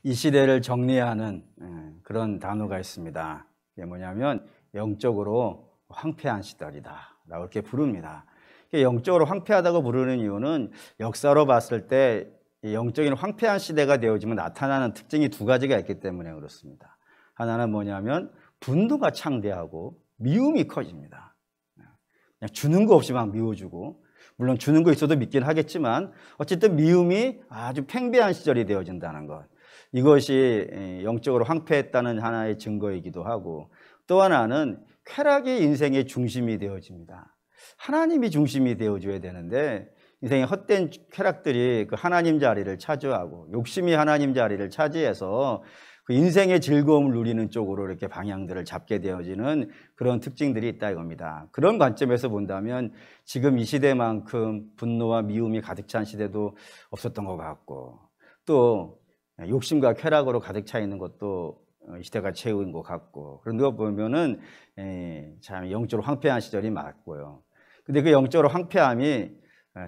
이 시대를 정리하는 그런 단어가 있습니다. 이게 뭐냐면 영적으로 황폐한 시대이다 라고 이렇게 부릅니다. 영적으로 황폐하다고 부르는 이유는 역사로 봤을 때 영적인 황폐한 시대가 되어지면 나타나는 특징이 두 가지가 있기 때문에 그렇습니다. 하나는 뭐냐면 분노가 창대하고 미움이 커집니다. 그냥 주는 거 없이 막 미워주고, 물론 주는 거 있어도 믿긴 하겠지만 어쨌든 미움이 아주 팽배한 시절이 되어진다는 것, 이것이 영적으로 황폐했다는 하나의 증거이기도 하고, 또 하나는 쾌락이 인생의 중심이 되어집니다. 하나님이 중심이 되어줘야 되는데 인생의 헛된 쾌락들이 그 하나님 자리를 차지하고 욕심이 하나님 자리를 차지해서 그 인생의 즐거움을 누리는 쪽으로 이렇게 방향들을 잡게 되어지는 그런 특징들이 있다 이겁니다. 그런 관점에서 본다면 지금 이 시대만큼 분노와 미움이 가득 찬 시대도 없었던 것 같고, 또 욕심과 쾌락으로 가득 차 있는 것도 이 시대가 채운 것 같고, 그런 거 보면은 참 영적으로 황폐한 시절이 맞고요. 근데 그 영적으로 황폐함이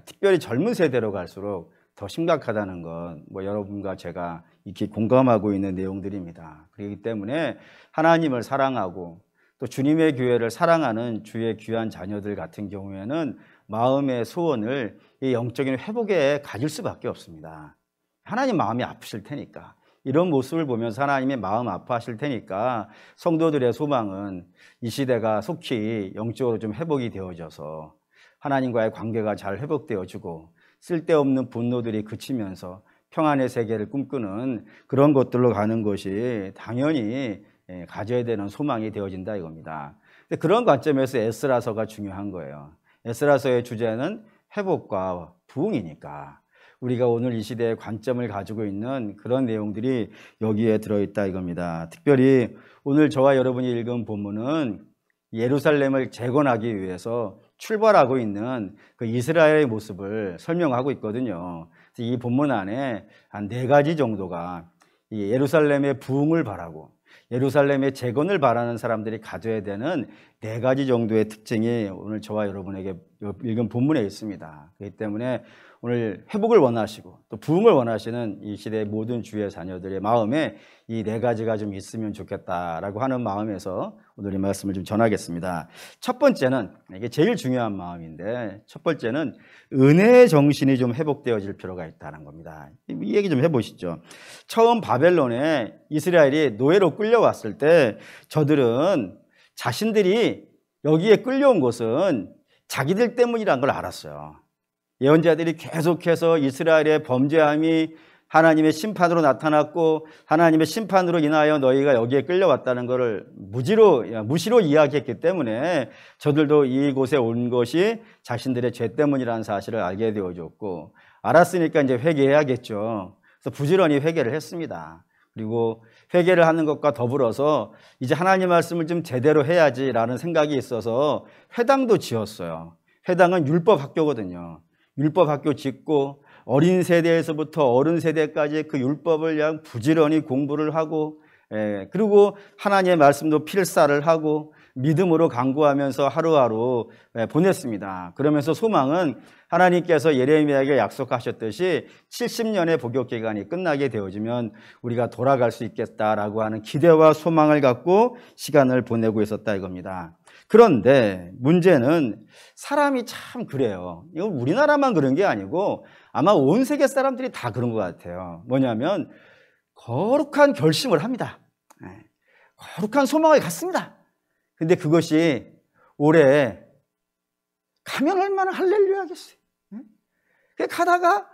특별히 젊은 세대로 갈수록 더 심각하다는 건 뭐 여러분과 제가 익히 공감하고 있는 내용들입니다. 그렇기 때문에 하나님을 사랑하고 또 주님의 교회를 사랑하는 주의 귀한 자녀들 같은 경우에는 마음의 소원을 이 영적인 회복에 가질 수밖에 없습니다. 하나님 마음이 아프실 테니까, 이런 모습을 보면서 하나님의 마음 아파하실 테니까 성도들의 소망은 이 시대가 속히 영적으로 좀 회복이 되어져서 하나님과의 관계가 잘 회복되어지고 쓸데없는 분노들이 그치면서 평안의 세계를 꿈꾸는 그런 것들로 가는 것이 당연히 가져야 되는 소망이 되어진다 이겁니다. 근데 그런 관점에서 에스라서가 중요한 거예요. 에스라서의 주제는 회복과 부흥이니까 우리가 오늘 이 시대의 관점을 가지고 있는 그런 내용들이 여기에 들어있다 이겁니다. 특별히 오늘 저와 여러분이 읽은 본문은 예루살렘을 재건하기 위해서 출발하고 있는 그 이스라엘의 모습을 설명하고 있거든요. 이 본문 안에 한 4가지 정도가 이 예루살렘의 부흥을 바라고 예루살렘의 재건을 바라는 사람들이 가져야 되는 4가지 정도의 특징이 오늘 저와 여러분에게 읽은 본문에 있습니다. 그렇기 때문에 오늘 회복을 원하시고 또 부흥을 원하시는 이 시대의 모든 주의 자녀들의 마음에 이 4가지가 좀 있으면 좋겠다라고 하는 마음에서 오늘 이 말씀을 좀 전하겠습니다. 첫 번째는, 이게 제일 중요한 마음인데, 첫 번째는 은혜의 정신이 좀 회복되어질 필요가 있다는 겁니다. 이 얘기 좀 해보시죠. 처음 바벨론에 이스라엘이 노예로 끌려왔을 때 저들은 자신들이 여기에 끌려온 것은 자기들 때문이라는 걸 알았어요. 예언자들이 계속해서 이스라엘의 범죄함이 하나님의 심판으로 나타났고 하나님의 심판으로 인하여 너희가 여기에 끌려왔다는 것을 무시로 이야기했기 때문에 저들도 이곳에 온 것이 자신들의 죄 때문이라는 사실을 알게 되어졌고, 알았으니까 이제 회개해야겠죠. 그래서 부지런히 회개를 했습니다. 그리고 회개를 하는 것과 더불어서 이제 하나님 말씀을 좀 제대로 해야지라는 생각이 있어서 회당도 지었어요. 회당은 율법 학교거든요. 율법 학교 짓고 어린 세대에서부터 어른 세대까지 그 율법을 그냥 부지런히 공부를 하고, 그리고 하나님의 말씀도 필사를 하고 믿음으로 강구하면서 하루하루 보냈습니다. 그러면서 소망은 하나님께서 예레미야에게 약속하셨듯이 70년의 복역 기간이 끝나게 되어지면 우리가 돌아갈 수 있겠다라고 하는 기대와 소망을 갖고 시간을 보내고 있었다 이겁니다. 그런데 문제는 사람이 참 그래요. 이건 우리나라만 그런 게 아니고 아마 온 세계 사람들이 다 그런 것 같아요. 뭐냐면 거룩한 결심을 합니다. 거룩한 소망을 갖습니다. 근데 그것이 오래 가면 얼마나 할렐루야 하겠어요. 가다가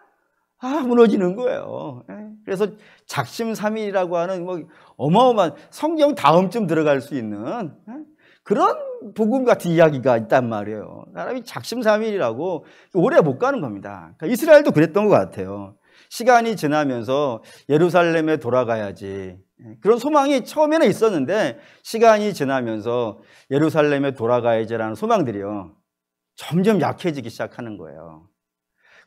무너지는 거예요. 그래서 작심삼일이라고 하는 뭐 어마어마한 성경 다음쯤 들어갈 수 있는 그런 복음 같은 이야기가 있단 말이에요. 사람이 작심삼일이라고 오래 못 가는 겁니다. 그러니까 이스라엘도 그랬던 것 같아요. 시간이 지나면서 예루살렘에 돌아가야지, 그런 소망이 처음에는 있었는데 시간이 지나면서 예루살렘에 돌아가야지라는 소망들이요 점점 약해지기 시작하는 거예요.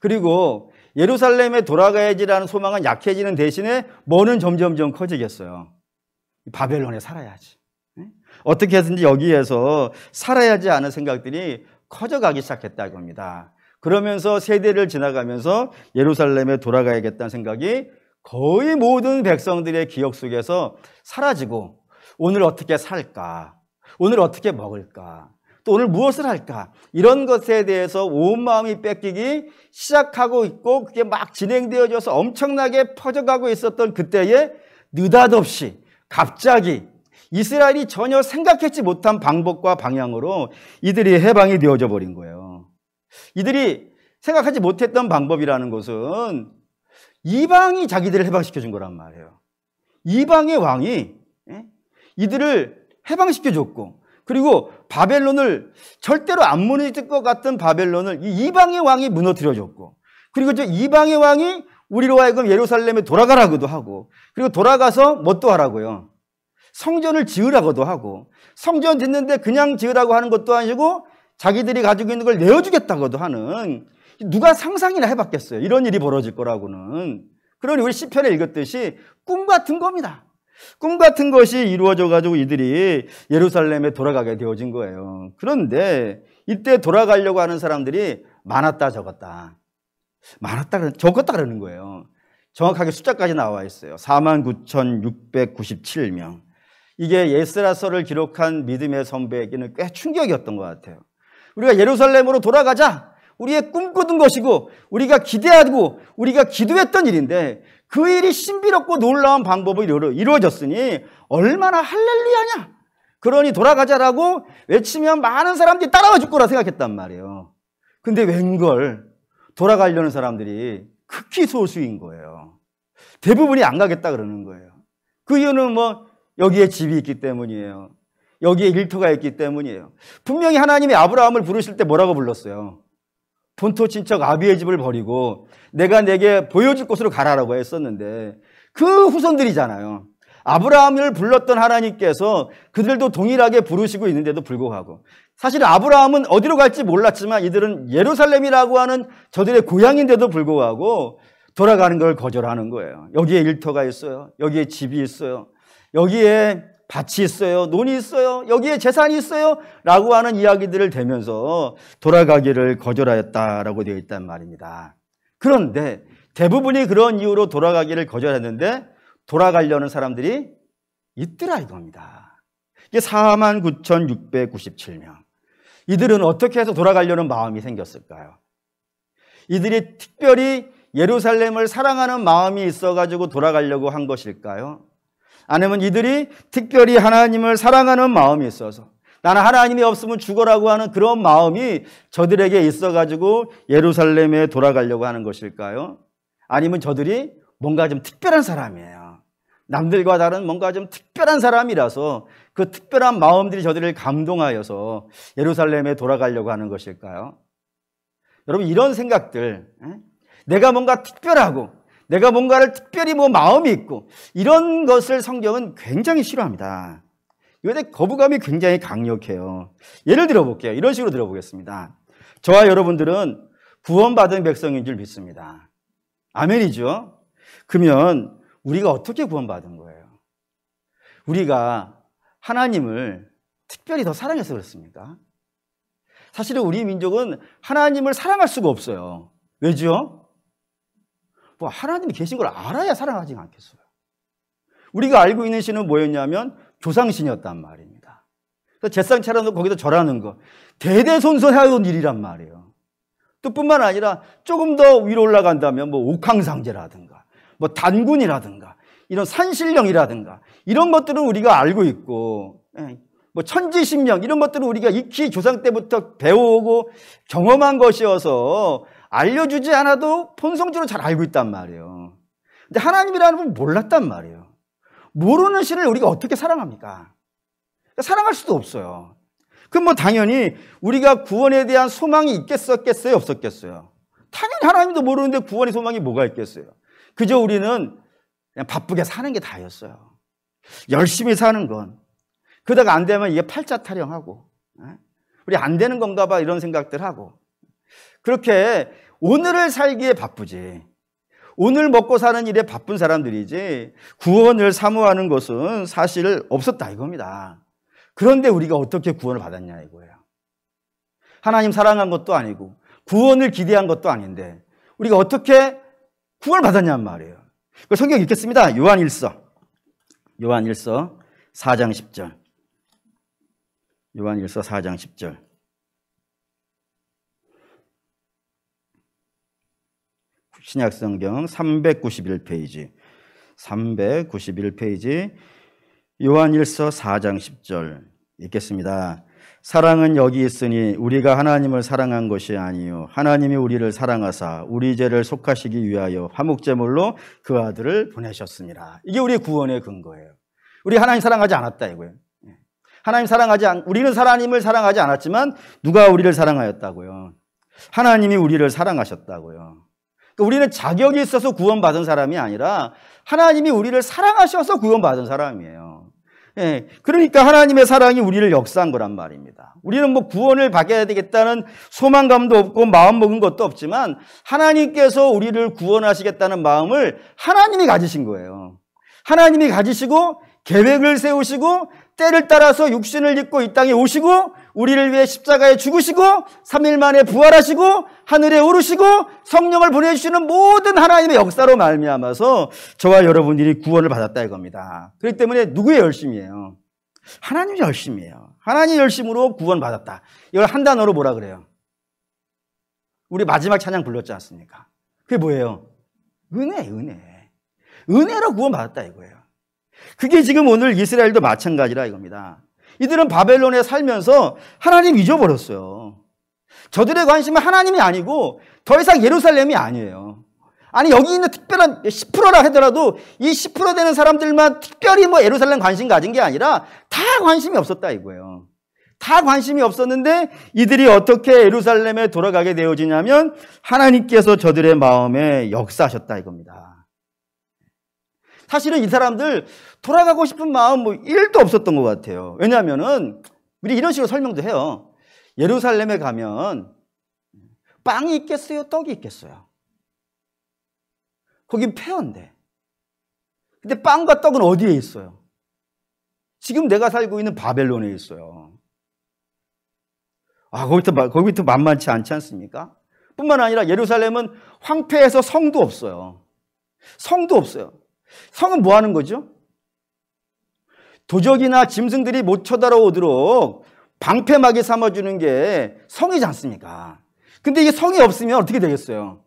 그리고 예루살렘에 돌아가야지라는 소망은 약해지는 대신에 뭐는 점점점 커지겠어요. 바벨론에 살아야지, 어떻게 해서든지 여기에서 살아야지 하는 생각들이 커져가기 시작했다 이겁니다. 그러면서 세대를 지나가면서 예루살렘에 돌아가야겠다는 생각이 거의 모든 백성들의 기억 속에서 사라지고 오늘 어떻게 살까? 오늘 어떻게 먹을까? 또 오늘 무엇을 할까? 이런 것에 대해서 온 마음이 뺏기기 시작하고 있고 그게 막 진행되어져서 엄청나게 퍼져가고 있었던 그때에 느닷없이 갑자기 이스라엘이 전혀 생각했지 못한 방법과 방향으로 이들이 해방이 되어져 버린 거예요. 이들이 생각하지 못했던 방법이라는 것은 이방이 자기들을 해방시켜 준 거란 말이에요. 이방의 왕이 이들을 해방시켜 줬고 그리고 바벨론을 절대로 안 무너질 것 같은 바벨론을 이 이방의 왕이 무너뜨려 줬고 그리고 저 이방의 왕이 우리로 하여금 예루살렘에 돌아가라고도 하고 그리고 돌아가서 뭣도 하라고요. 성전을 지으라고도 하고 성전 짓는데 그냥 지으라고 하는 것도 아니고 자기들이 가지고 있는 걸 내어주겠다고도 하는 누가 상상이나 해봤겠어요. 이런 일이 벌어질 거라고는. 그러니 우리 시편에 읽었듯이 꿈 같은 겁니다. 꿈 같은 것이 이루어져 가지고 이들이 예루살렘에 돌아가게 되어진 거예요. 그런데 이때 돌아가려고 하는 사람들이 많았다 적었다. 적었다 그러는 거예요. 정확하게 숫자까지 나와 있어요. 49,697명. 이게 에스라서를 기록한 믿음의 선배에게는 꽤 충격이었던 것 같아요. 우리가 예루살렘으로 돌아가자. 우리의 꿈꾸던 것이고 우리가 기대하고 우리가 기도했던 일인데 그 일이 신비롭고 놀라운 방법으로 이루어졌으니 얼마나 할렐루야냐. 그러니 돌아가자라고 외치면 많은 사람들이 따라와 줄 거라 생각했단 말이에요. 근데 웬걸 돌아가려는 사람들이 극히 소수인 거예요. 대부분이 안 가겠다 그러는 거예요. 그 이유는 여기에 집이 있기 때문이에요. 여기에 일터가 있기 때문이에요. 분명히 하나님이 아브라함을 부르실 때 뭐라고 불렀어요? 본토 친척 아비의 집을 버리고 내가 내게 보여줄 곳으로 가라라고 했었는데 그 후손들이잖아요. 아브라함을 불렀던 하나님께서 그들도 동일하게 부르시고 있는데도 불구하고 사실 아브라함은 어디로 갈지 몰랐지만 이들은 예루살렘이라고 하는 저들의 고향인데도 불구하고 돌아가는 걸 거절하는 거예요. 여기에 일터가 있어요. 여기에 집이 있어요. 여기에 밭이 있어요. 논이 있어요. 여기에 재산이 있어요. 라고 하는 이야기들을 대면서 돌아가기를 거절하였다라고 되어 있단 말입니다. 그런데 대부분이 그런 이유로 돌아가기를 거절했는데 돌아가려는 사람들이 있더라 이겁니다. 이게 49,697명. 이들은 어떻게 해서 돌아가려는 마음이 생겼을까요? 이들이 특별히 예루살렘을 사랑하는 마음이 있어가지고 돌아가려고 한 것일까요? 아니면 이들이 특별히 하나님을 사랑하는 마음이 있어서 나는 하나님이 없으면 죽어라고 하는 그런 마음이 저들에게 있어가지고 예루살렘에 돌아가려고 하는 것일까요? 아니면 저들이 뭔가 좀 특별한 사람이에요. 남들과 다른 뭔가 좀 특별한 사람이라서 그 특별한 마음들이 저들을 감동하여서 예루살렘에 돌아가려고 하는 것일까요? 여러분 이런 생각들, 내가 뭔가 특별하고 내가 뭔가를 특별히 마음이 있고 이런 것을 성경은 굉장히 싫어합니다. 이것에 거부감이 굉장히 강력해요. 예를 들어볼게요. 이런 식으로 들어보겠습니다. 저와 여러분들은 구원받은 백성인 줄 믿습니다. 아멘이죠? 그러면 우리가 어떻게 구원받은 거예요? 우리가 하나님을 특별히 더 사랑해서 그렇습니까? 사실은 우리 민족은 하나님을 사랑할 수가 없어요. 왜죠? 하나님이 계신 걸 알아야 사랑하지 않겠어요. 우리가 알고 있는 신은 뭐였냐면 조상신이었단 말입니다. 그래서 제상 차려놓고 거기다 절하는 거 대대손손 해온 일이란 말이에요. 또 뿐만 아니라 조금 더 위로 올라간다면 옥황상제라든가 단군이라든가 이런 산신령이라든가 이런 것들은 우리가 알고 있고 천지신명 이런 것들은 우리가 익히 조상 때부터 배워오고 경험한 것이어서 알려주지 않아도 본성적으로 잘 알고 있단 말이에요. 근데 하나님이라는 분 몰랐단 말이에요. 모르는 신을 우리가 어떻게 사랑합니까? 사랑할 수도 없어요. 그럼 당연히 우리가 구원에 대한 소망이 있겠었겠어요? 없었겠어요? 당연히 하나님도 모르는데 구원의 소망이 뭐가 있겠어요? 그저 우리는 그냥 바쁘게 사는 게 다였어요. 열심히 사는 건. 그러다가 안 되면 이게 팔자 타령하고 우리 안 되는 건가 봐 이런 생각들 하고 그렇게 오늘을 살기에 바쁘지 오늘 먹고 사는 일에 바쁜 사람들이지 구원을 사모하는 것은 사실 없었다 이겁니다. 그런데 우리가 어떻게 구원을 받았냐 이거예요. 하나님 사랑한 것도 아니고 구원을 기대한 것도 아닌데 우리가 어떻게 구원을 받았냔 말이에요. 그 성경 읽겠습니다. 요한일서 4장 10절. 요한일서 4장 10절. 신약성경 391페이지. 요한일서 4장 10절 읽겠습니다. 사랑은 여기 있으니 우리가 하나님을 사랑한 것이 아니요 하나님이 우리를 사랑하사 우리 죄를 속하시기 위하여 화목제물로 그 아들을 보내셨습니다. 이게 우리의 구원의 근거예요. 우리 하나님 사랑하지 않았다 이거예요. 우리는 하나님을 사랑하지 않았지만 누가 우리를 사랑하였다고요? 하나님이 우리를 사랑하셨다고요. 그러니까 우리는 자격이 있어서 구원받은 사람이 아니라 하나님이 우리를 사랑하셔서 구원받은 사람이에요. 예, 그러니까 하나님의 사랑이 우리를 역사한 거란 말입니다. 우리는 뭐 구원을 받아야 되겠다는 소망감도 없고 마음 먹은 것도 없지만 하나님께서 우리를 구원하시겠다는 마음을 하나님이 가지신 거예요. 하나님이 가지시고 계획을 세우시고 때를 따라서 육신을 입고 이 땅에 오시고 우리를 위해 십자가에 죽으시고 3일 만에 부활하시고 하늘에 오르시고 성령을 보내주시는 모든 하나님의 역사로 말미암아서 저와 여러분들이 구원을 받았다 이겁니다. 그렇기 때문에 누구의 열심이에요? 하나님의 열심이에요. 하나님의 열심으로 구원받았다. 이걸 한 단어로 뭐라 그래요? 우리 마지막 찬양 불렀지 않습니까? 그게 뭐예요? 은혜. 은혜로 구원받았다 이거예요. 그게 지금 오늘 이스라엘도 마찬가지라 이겁니다. 이들은 바벨론에 살면서 하나님 잊어버렸어요. 저들의 관심은 하나님이 아니고 더 이상 예루살렘이 아니에요. 아니 여기 있는 특별한 10%라 하더라도 이 10% 되는 사람들만 특별히 뭐 예루살렘 관심 가진 게 아니라 다 관심이 없었다 이거예요. 다 관심이 없었는데 이들이 어떻게 예루살렘에 돌아가게 되어지냐면 하나님께서 저들의 마음에 역사하셨다 이겁니다. 사실은 이 사람들 돌아가고 싶은 마음 뭐 1도 없었던 것 같아요. 왜냐하면은 우리 이런 식으로 설명도 해요. 예루살렘에 가면 빵이 있겠어요? 떡이 있겠어요? 거긴 폐허인데. 근데 빵과 떡은 어디에 있어요? 지금 내가 살고 있는 바벨론에 있어요. 거기부터 만만치 않지 않습니까? 뿐만 아니라 예루살렘은 황폐해서 성도 없어요. 성은 뭐 하는 거죠? 도적이나 짐승들이 못 쳐들어오도록 방패막이 삼아주는 게 성이지 않습니까? 근데 이게 성이 없으면 어떻게 되겠어요?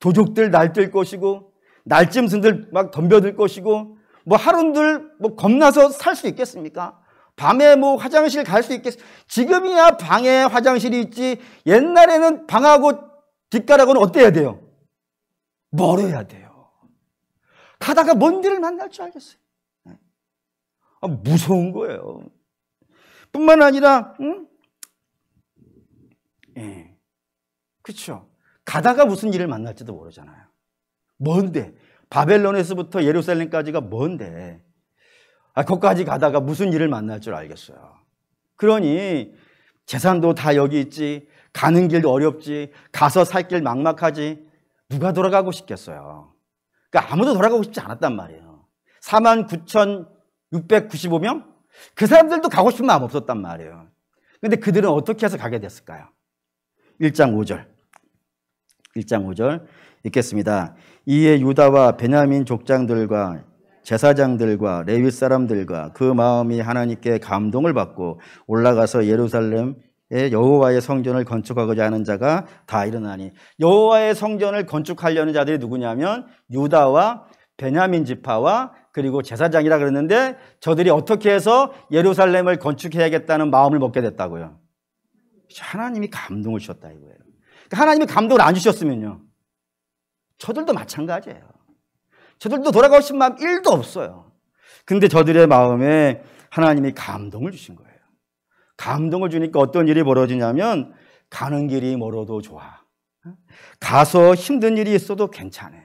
도적들 날뛸 것이고, 날짐승들 막 덤벼들 것이고, 뭐 하루들 뭐 겁나서 살 수 있겠습니까? 밤에 뭐 화장실 갈 수 있겠어요? 지금이야 방에 화장실이 있지, 옛날에는 방하고 뒷가락은 어때야 돼요? 멀어야 돼요. 가다가 뭔 일을 만날 줄 알겠어요. 무서운 거예요. 뿐만 아니라, 그렇죠. 가다가 무슨 일을 만날지도 모르잖아요. 먼데 바벨론에서부터 예루살렘까지가 먼데 거기까지 가다가 무슨 일을 만날 줄 알겠어요. 그러니 재산도 다 여기 있지, 가는 길도 어렵지, 가서 살 길 막막하지, 누가 돌아가고 싶겠어요. 그러니까 아무도 돌아가고 싶지 않았단 말이에요. 49,695명? 그 사람들도 가고 싶은 마음 없었단 말이에요. 근데 그들은 어떻게 해서 가게 됐을까요? 1장 5절 읽겠습니다. 이에 유다와 베냐민 족장들과 제사장들과 레위 사람들과 그 마음이 하나님께 감동을 받고 올라가서 예루살렘 여호와의 성전을 건축하고자 하는 자가 다 일어나니, 여호와의 성전을 건축하려는 자들이 누구냐면 유다와 베냐민 지파와 그리고 제사장이라 그랬는데, 저들이 어떻게 해서 예루살렘을 건축해야겠다는 마음을 먹게 됐다고요? 하나님이 감동을 주셨다 이거예요. 그러니까 하나님이 감동을 안 주셨으면요, 저들도 마찬가지예요. 저들도 돌아가고 싶은 마음 1도 없어요. 근데 저들의 마음에 하나님이 감동을 주신 거예요. 감동을 주니까 어떤 일이 벌어지냐면, 가는 길이 멀어도 좋아. 가서 힘든 일이 있어도 괜찮아.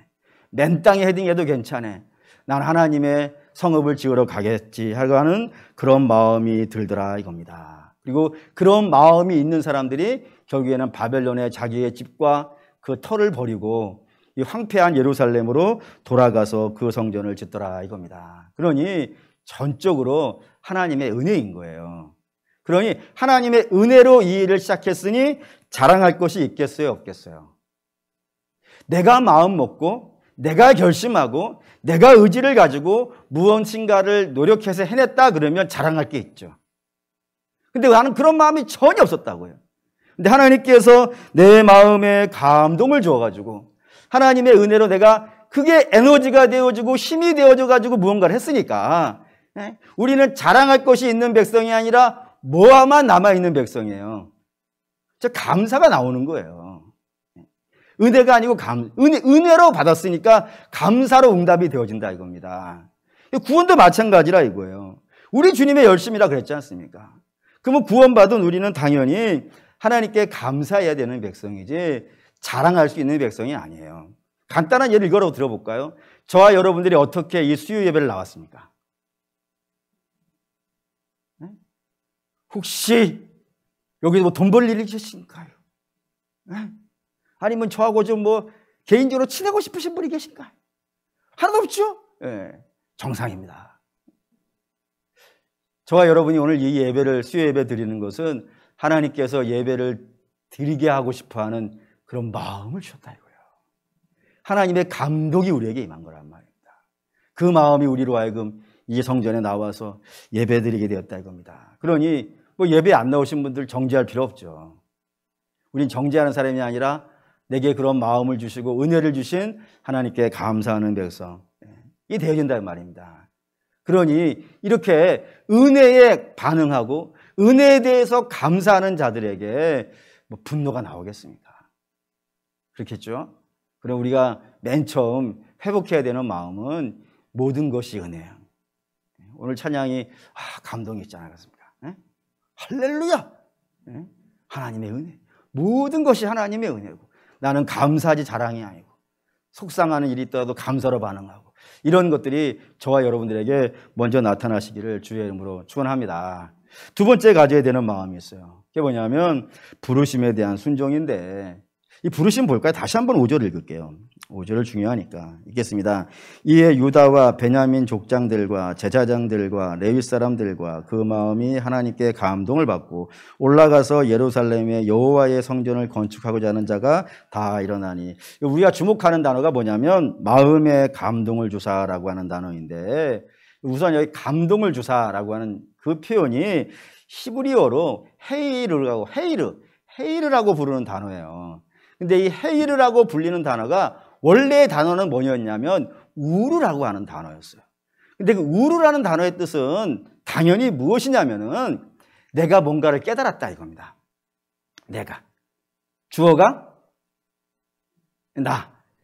맨 땅에 헤딩해도 괜찮아. 난 하나님의 성읍을 지으러 가겠지 하는 그런 마음이 들더라 이겁니다. 그리고 그런 마음이 있는 사람들이 결국에는 바벨론의 자기의 집과 그 터를 버리고 이 황폐한 예루살렘으로 돌아가서 그 성전을 짓더라 이겁니다. 그러니 전적으로 하나님의 은혜인 거예요. 그러니 하나님의 은혜로 이 일을 시작했으니 자랑할 것이 있겠어요, 없겠어요? 내가 마음 먹고 내가 결심하고 내가 의지를 가지고 무언가를 노력해서 해냈다 그러면 자랑할 게 있죠. 근데 나는 그런 마음이 전혀 없었다고요. 근데 하나님께서 내 마음에 감동을 주어가지고 하나님의 은혜로 내가 그게 에너지가 되어지고 힘이 되어져가지고 무언가를 했으니까 우리는 자랑할 것이 있는 백성이 아니라 모아만 남아있는 백성이에요. 저 감사가 나오는 거예요. 은혜가 아니고 은혜로 받았으니까 감사로 응답이 되어진다 이겁니다. 구원도 마찬가지라 이거예요. 우리 주님의 열심이라 그랬지 않습니까? 그러면 구원받은 우리는 당연히 하나님께 감사해야 되는 백성이지 자랑할 수 있는 백성이 아니에요. 간단한 예를 이거로 들어볼까요? 저와 여러분들이 어떻게 이 수요 예배를 나왔습니까? 혹시 여기 뭐 돈 벌 일이 계신가요? 아니면 저하고 좀 뭐 개인적으로 친하고 싶으신 분이 계신가요? 하나도 없죠? 정상입니다. 저와 여러분이 오늘 이 예배를 수요 예배 드리는 것은 하나님께서 예배를 드리게 하고 싶어하는 그런 마음을 주셨다 이거예요. 하나님의 감독이 우리에게 임한 거란 말입니다. 그 마음이 우리로 하여금 이 성전에 나와서 예배 드리게 되었다 이겁니다. 그러니 뭐 예배 안 나오신 분들 정죄할 필요 없죠. 우린 정죄하는 사람이 아니라 내게 그런 마음을 주시고 은혜를 주신 하나님께 감사하는 백성, 이게 되어진다는 말입니다. 그러니 이렇게 은혜에 반응하고 은혜에 대해서 감사하는 자들에게 뭐 분노가 나오겠습니까? 그렇겠죠? 그럼 우리가 맨 처음 회복해야 되는 마음은 모든 것이 은혜예요. 오늘 찬양이 감동이 있지 않았습니까? 할렐루야! 하나님의 은혜. 모든 것이 하나님의 은혜고 나는 감사하지 자랑이 아니고 속상하는 일이 있더라도 감사로 반응하고 이런 것들이 저와 여러분들에게 먼저 나타나시기를 주의 이름으로 축원합니다. 두 번째 가져야 되는 마음이 있어요. 그게 뭐냐면 부르심에 대한 순종인데 이 부르심 볼까요? 다시 한번 5절 읽을게요. 5절을 중요하니까 읽겠습니다. 이에 유다와 베냐민 족장들과 제사장들과 레위 사람들과 그 마음이 하나님께 감동을 받고 올라가서 예루살렘에 여호와의 성전을 건축하고자 하는 자가 다 일어나니, 우리가 주목하는 단어가 뭐냐면 마음에 감동을 주사라고 하는 단어인데, 우선 여기 감동을 주사라고 하는 그 표현이 히브리어로 헤이르라고 부르는 단어예요. 근데 이 헤이르라고 불리는 단어가 원래의 단어는 뭐였냐면 우르라고 하는 단어였어요. 근데 그 우르라는 단어의 뜻은 당연히 무엇이냐면은 내가 뭔가를 깨달았다 이겁니다. 내가. 주어가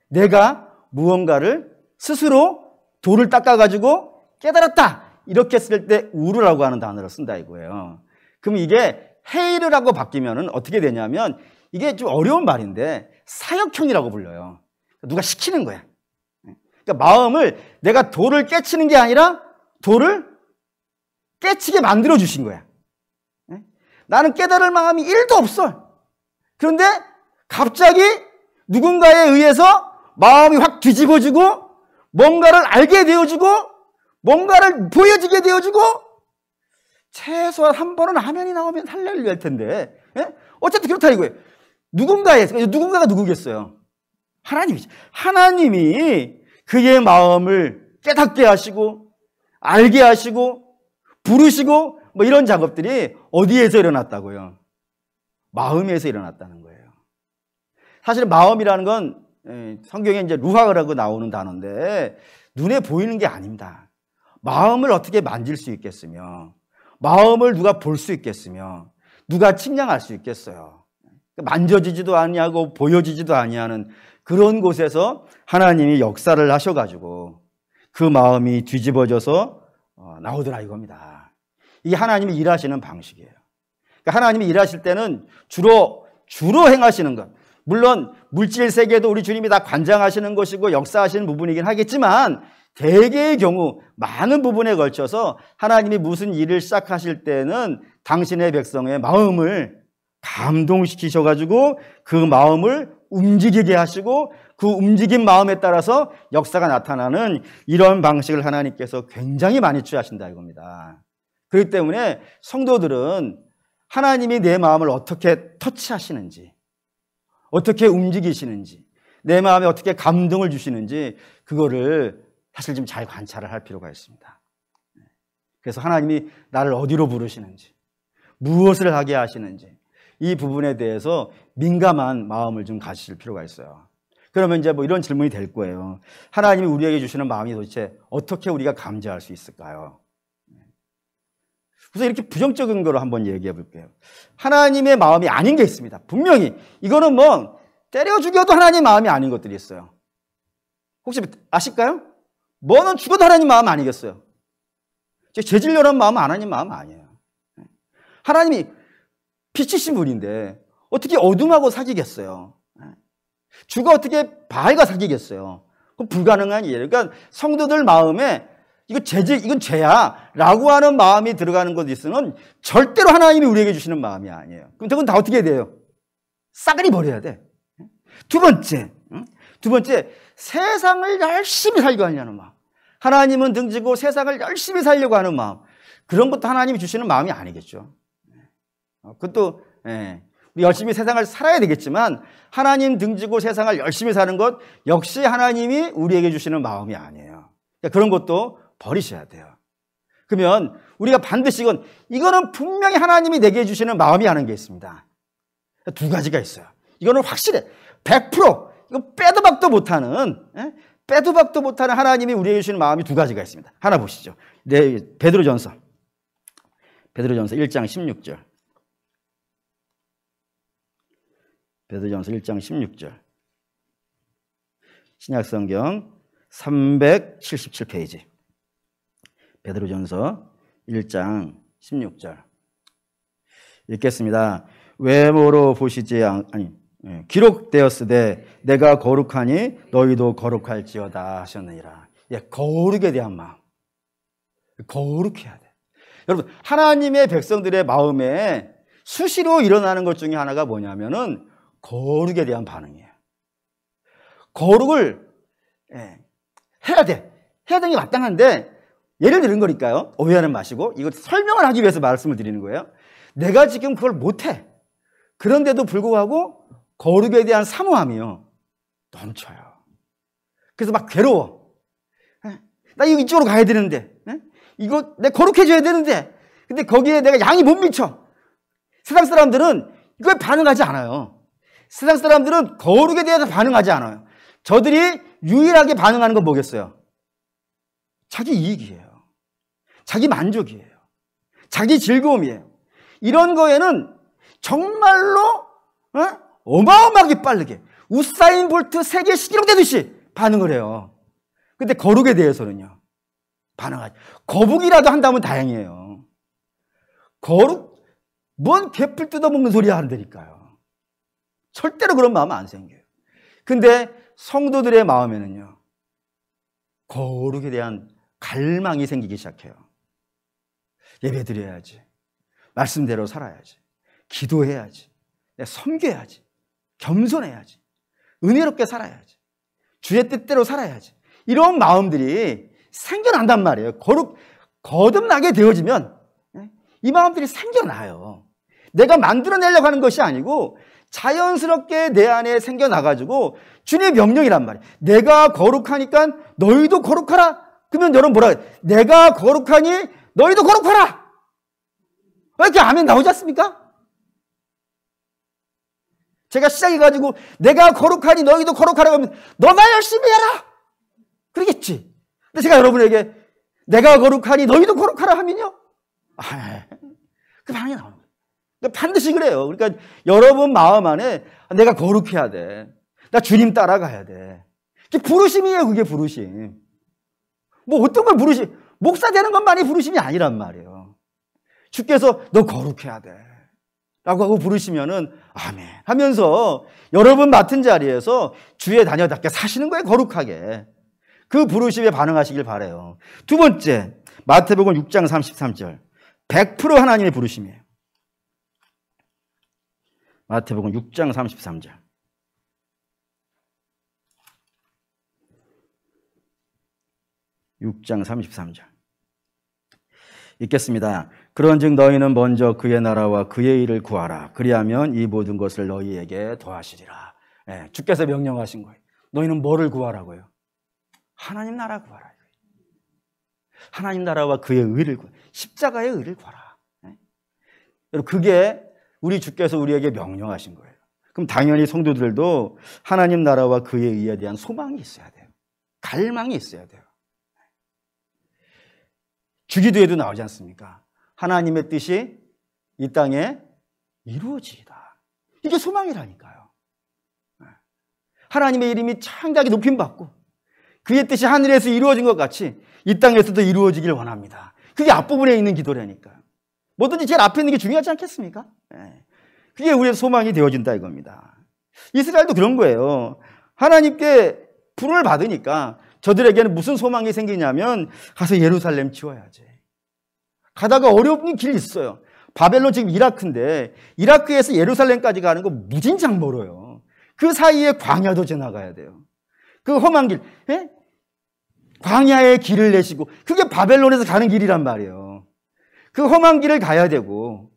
내가 무언가를 스스로 돌을 닦아가지고 깨달았다. 이렇게 쓸 때 우르라고 하는 단어를 쓴다 이거예요. 그럼 이게 헤이르라고 바뀌면은 어떻게 되냐면 이게 좀 어려운 말인데 사역형이라고 불려요. 누가 시키는 거야. 그러니까 마음을 내가 돌을 깨치는 게 아니라 돌을 깨치게 만들어 주신 거야. 나는 깨달을 마음이 1도 없어. 그런데 갑자기 누군가에 의해서 마음이 확 뒤집어지고 뭔가를 알게 되어지고 뭔가를 보여지게 되어지고 최소한 한 번은 화면이 나오면 할렐루야일 텐데 어쨌든 그렇다 이거예요. 누군가가 누구겠어요? 하나님이죠. 하나님이 그의 마음을 깨닫게 하시고 알게 하시고 부르시고 뭐 이런 작업들이 어디에서 일어났다고요? 마음에서 일어났다는 거예요. 사실 마음이라는 건 성경에 이제 루하라고 나오는 단어인데 눈에 보이는 게 아닙니다. 마음을 어떻게 만질 수 있겠으며 마음을 누가 볼 수 있겠으며 누가 측량할 수 있겠어요? 만져지지도 아니하고 보여지지도 아니하는 그런 곳에서 하나님이 역사를 하셔가지고 그 마음이 뒤집어져서 나오더라 이겁니다. 이게 하나님이 일하시는 방식이에요. 그러니까 하나님이 일하실 때는 주로 행하시는 것, 물론 물질 세계도 우리 주님이 다 관장하시는 것이고 역사하시는 부분이긴 하겠지만 대개의 경우 많은 부분에 걸쳐서 하나님이 무슨 일을 시작하실 때는 당신의 백성의 마음을 감동시키셔가지고 그 마음을 움직이게 하시고 그 움직인 마음에 따라서 역사가 나타나는 이런 방식을 하나님께서 굉장히 많이 취하신다 이겁니다. 그렇기 때문에 성도들은 하나님이 내 마음을 어떻게 터치하시는지, 어떻게 움직이시는지, 내 마음에 어떻게 감동을 주시는지 그거를 사실 좀 잘 관찰을 할 필요가 있습니다. 그래서 하나님이 나를 어디로 부르시는지, 무엇을 하게 하시는지 이 부분에 대해서 민감한 마음을 좀 가지실 필요가 있어요. 그러면 이제 뭐 이런 질문이 될 거예요. 하나님이 우리에게 주시는 마음이 도대체 어떻게 우리가 감지할 수 있을까요? 그래서 이렇게 부정적인 거로 한번 얘기해 볼게요. 하나님의 마음이 아닌 게 있습니다. 분명히 이거는 뭐 때려 죽여도 하나님 마음이 아닌 것들이 있어요. 혹시 아실까요? 뭐는 죽어도 하나님 마음 아니겠어요? 죄질려는 마음은 하나님 마음 아니에요. 하나님이 빛이신 분인데 어떻게 어둠하고 사귀겠어요? 주가 어떻게 바알과 사귀겠어요? 그건 불가능한 일이에요. 그러니까 성도들 마음에 이건 죄야 라고 하는 마음이 들어가는 것 있으면 절대로 하나님이 우리에게 주시는 마음이 아니에요. 그럼 그건 다 어떻게 돼요? 싸그리 버려야 돼. 두 번째, 세상을 열심히 살려고 하려는 마음. 하나님은 등지고 세상을 열심히 살려고 하는 마음. 그런 것도 하나님이 주시는 마음이 아니겠죠. 그것도 우리 열심히 세상을 살아야 되겠지만 하나님 등지고 세상을 열심히 사는 것 역시 하나님이 우리에게 주시는 마음이 아니에요. 그러니까 그런 것도 버리셔야 돼요. 그러면 우리가 반드시 이거는 분명히 하나님이 내게 주시는 마음이 하는 게 있습니다. 두 가지가 있어요. 이거는 확실해. 100% 이거 빼도 박도 못하는 하나님이 우리에게 주시는 마음이 두 가지가 있습니다. 하나 보시죠. 베드로전서 1장 16절. 베드로전서 1장 16절. 신약성경 377페이지. 베드로전서 1장 16절. 읽겠습니다. 외모로 보시지 기록되었으되 내가 거룩하니 너희도 거룩할지어다 하셨느니라. 거룩에 대한 마음. 거룩해야 돼. 여러분, 하나님의 백성들의 마음에 수시로 일어나는 것 중에 하나가 뭐냐면은 거룩에 대한 반응이에요. 거룩을 해야 돼. 해야 되는 게 마땅한데 예를 들은 거니까요. 오해하는 마시고 이거 설명을 하기 위해서 말씀을 드리는 거예요. 내가 지금 그걸 못해. 그런데도 불구하고 거룩에 대한 사모함이요 넘쳐요. 그래서 막 괴로워. 나 이거 이쪽으로 가야 되는데 이거 내가 거룩해져야 되는데 근데 거기에 내가 양이 못 미쳐. 세상 사람들은 이거에 반응하지 않아요. 세상 사람들은 거룩에 대해서 반응하지 않아요. 저들이 유일하게 반응하는 건 뭐겠어요? 자기 이익이에요. 자기 만족이에요. 자기 즐거움이에요. 이런 거에는 정말로 어마어마하게 빠르게 우사인 볼트 세계 신기록 되듯이 반응을 해요. 근데 거룩에 대해서는요 반응하지. 거북이라도 한다면 다행이에요. 거룩 뭔 개풀 뜯어먹는 소리 한다니까요. 절대로 그런 마음 안 생겨요. 근데 성도들의 마음에는요 거룩에 대한 갈망이 생기기 시작해요. 예배드려야지. 말씀대로 살아야지. 기도해야지. 섬겨야지. 겸손해야지. 은혜롭게 살아야지. 주의 뜻대로 살아야지. 이런 마음들이 생겨난단 말이에요. 거듭나게 되어지면 이 마음들이 생겨나요. 내가 만들어내려고 하는 것이 아니고 자연스럽게 내 안에 생겨나가지고 주님의 명령이란 말이에요. 내가 거룩하니까 너희도 거룩하라. 그러면 여러분 뭐라 해요? 내가 거룩하니 너희도 거룩하라. 왜 이렇게 아멘 나오지 않습니까? 제가 시작해가지고 내가 거룩하니 너희도 거룩하라고 하면 너나 열심히 해라. 그러겠지. 근데 제가 여러분에게 내가 거룩하니 너희도 거룩하라 하면요. 그 반응이 나오는 거예요. 그러니까 반드시 그래요. 그러니까 여러분 마음 안에 내가 거룩해야 돼. 나 주님 따라가야 돼. 그게 부르심이에요. 그게 부르심. 뭐 어떤 걸 부르심. 목사 되는 것만이 부르심이 아니란 말이에요. 주께서 너 거룩해야 돼. 라고 하고 부르시면은 아멘 하면서 여러분 맡은 자리에서 주의 자녀답게 사시는 거예요. 거룩하게. 그 부르심에 반응하시길 바라요. 두 번째, 마태복음 6장 33절. 100% 하나님의 부르심이에요. 마태복음 6장 33절. 읽겠습니다. 그런즉 너희는 먼저 그의 나라와 그의 일을 구하라. 그리하면 이 모든 것을 너희에게 더하시리라. 주께서 명령하신 거예요. 너희는 뭐를 구하라고요? 하나님 나라 구하라. 하나님 나라와 그의 의를 구하라. 십자가의 의를 구하라. 여러분, 그게 우리 주께서 우리에게 명령하신 거예요. 그럼 당연히 성도들도 하나님 나라와 그의 의에 대한 소망이 있어야 돼요. 갈망이 있어야 돼요. 주기도에도 나오지 않습니까? 하나님의 뜻이 이 땅에 이루어지이다. 이게 소망이라니까요. 하나님의 이름이 창대하게 높임받고 그의 뜻이 하늘에서 이루어진 것 같이 이 땅에서도 이루어지길 원합니다. 그게 앞부분에 있는 기도라니까요. 뭐든지 제일 앞에 있는 게 중요하지 않겠습니까? 그게 우리의 소망이 되어진다 이겁니다. 이스라엘도 그런 거예요. 하나님께 부름을 받으니까 저들에게는 무슨 소망이 생기냐면 가서 예루살렘 지어야지. 가다가 어려운 길이 있어요. 바벨론 지금 이라크인데 이라크에서 예루살렘까지 가는 거 무진장 멀어요. 그 사이에 광야도 지나가야 돼요. 그 험한 길, 광야의 길을 내시고 그게 바벨론에서 가는 길이란 말이에요. 그 험한 길을 가야 되고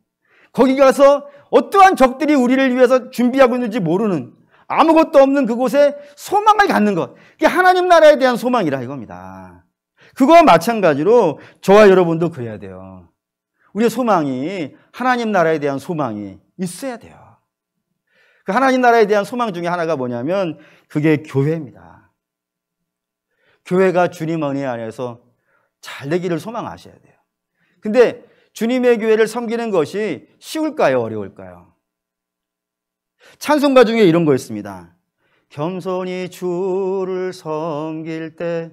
거기 가서 어떠한 적들이 우리를 위해서 준비하고 있는지 모르는 아무것도 없는 그곳에 소망을 갖는 것. 그게 하나님 나라에 대한 소망이라 이겁니다. 그거와 마찬가지로 저와 여러분도 그래야 돼요. 우리의 소망이 하나님 나라에 대한 소망이 있어야 돼요. 그 하나님 나라에 대한 소망 중에 하나가 뭐냐면 그게 교회입니다. 교회가 주님 은혜 안에서 잘 되기를 소망하셔야 돼요. 근데 주님의 교회를 섬기는 것이 쉬울까요? 어려울까요? 찬송가 중에 이런 거 있습니다. 겸손히 주를 섬길 때